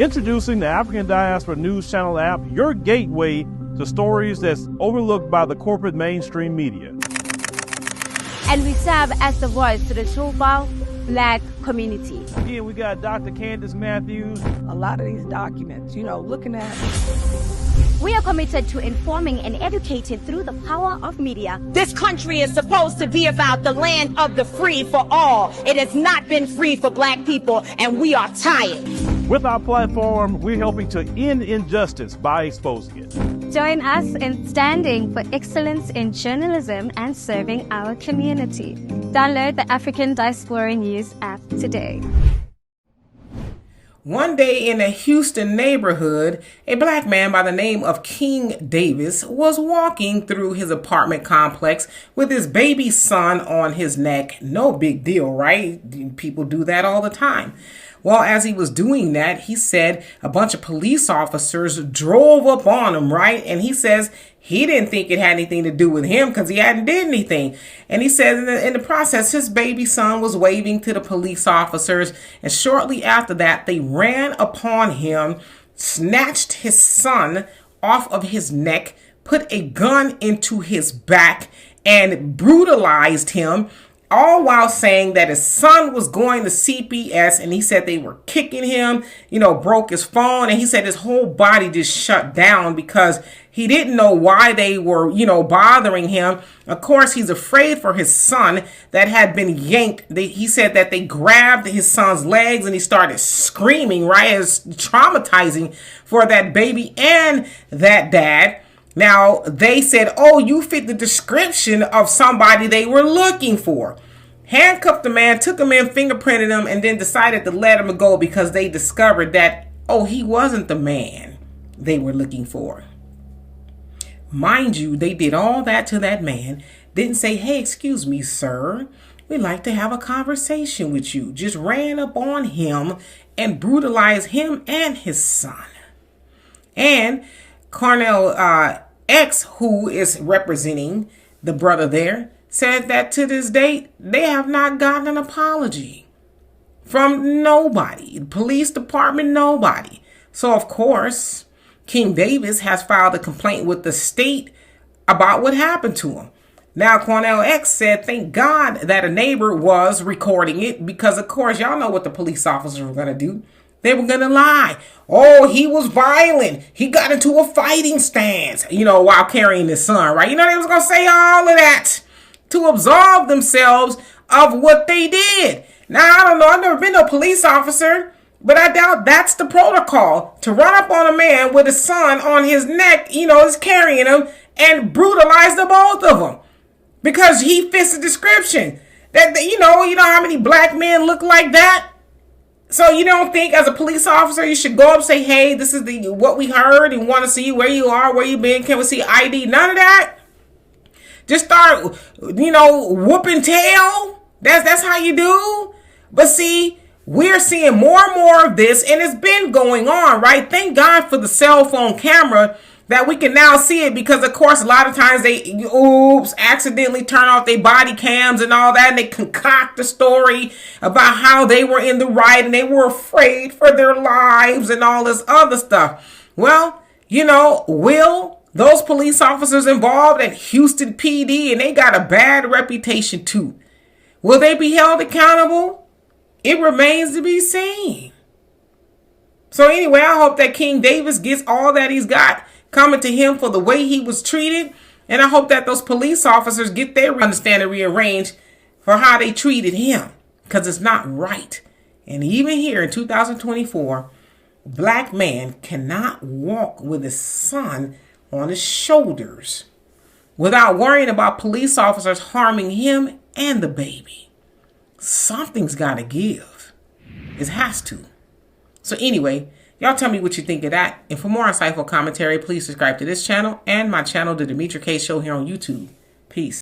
Introducing the African Diaspora News Channel app, your gateway to stories that's overlooked by the corporate mainstream media. And we serve as the voice to the Chubal Black community. Again, we got Dr. Candace Matthews. A lot of these documents, looking at. We are committed to informing and educating through the power of media. This country is supposed to be about the land of the free for all. It has not been free for Black people, and we are tired. With our platform, we're helping to end injustice by exposing it. Join us in standing for excellence in journalism and serving our community. Download the African Diaspora News app today. One day in a Houston neighborhood, a Black man by the name of King Davis was walking through his apartment complex with his baby son on his neck. No big deal, right? People do that all the time. Well, as he was doing that, he said a bunch of police officers drove up on him, right? And he says he didn't think it had anything to do with him because he hadn't did anything. And he says in the process, his baby son was waving to the police officers. And shortly after that, they ran upon him, snatched his son off of his neck, put a gun into his back, and brutalized him, all while saying that his son was going to CPS, and he said they were kicking him, broke his phone, and he said his whole body just shut down because he didn't know why they were, bothering him. Of course, he's afraid for his son that had been yanked. He said that they grabbed his son's legs and he started screaming, right? It's traumatizing for that baby and that dad. Now, they said, oh, you fit the description of somebody they were looking for. Handcuffed the man, took him in, fingerprinted him, and then decided to let him go because they discovered that, oh, he wasn't the man they were looking for. Mind you, they did all that to that man. Didn't say, hey, excuse me, sir. We'd like to have a conversation with you. Just ran up on him and brutalized him and his son. And Cornell X, who is representing the brother there, said that to this date, they have not gotten an apology from nobody. The police department, nobody. So, of course, King Davis has filed a complaint with the state about what happened to him. Now, Cornell X said, thank God that a neighbor was recording it because, of course, y'all know what the police officers were going to do. They were going to lie. Oh, he was violent. He got into a fighting stance, while carrying his son, right? They was going to say all of that to absolve themselves of what they did. Now, I don't know. I've never been a police officer, but I doubt that's the protocol to run up on a man with his son on his neck, is carrying him and brutalize the both of them because he fits the description. That, you know how many Black men look like that? So you don't think as a police officer you should go up and say, hey, this is what we heard and want to see where you are, where you been, can we see ID? None of that. Just start, whooping tail. That's how you do. But see, we're seeing more and more of this, and it's been going on, right? Thank God for the cell phone camera that we can now see it because, of course, a lot of times they, accidentally turn off their body cams and all that, and they concoct a story about how they were in the right and they were afraid for their lives and all this other stuff. Well, will those police officers involved at Houston PD, and they got a bad reputation too, will they be held accountable? It remains to be seen. So anyway, I hope that King Davis gets all that he's got coming to him for the way he was treated. And I hope that those police officers get their understanding rearranged for how they treated him, because it's not right. And even here in 2024, a Black man cannot walk with his son on his shoulders without worrying about police officers harming him and the baby. Something's got to give. It has to. So anyway, y'all tell me what you think of that. And for more insightful commentary, please subscribe to this channel and my channel, The Demetra Kaye Show, here on YouTube. Peace.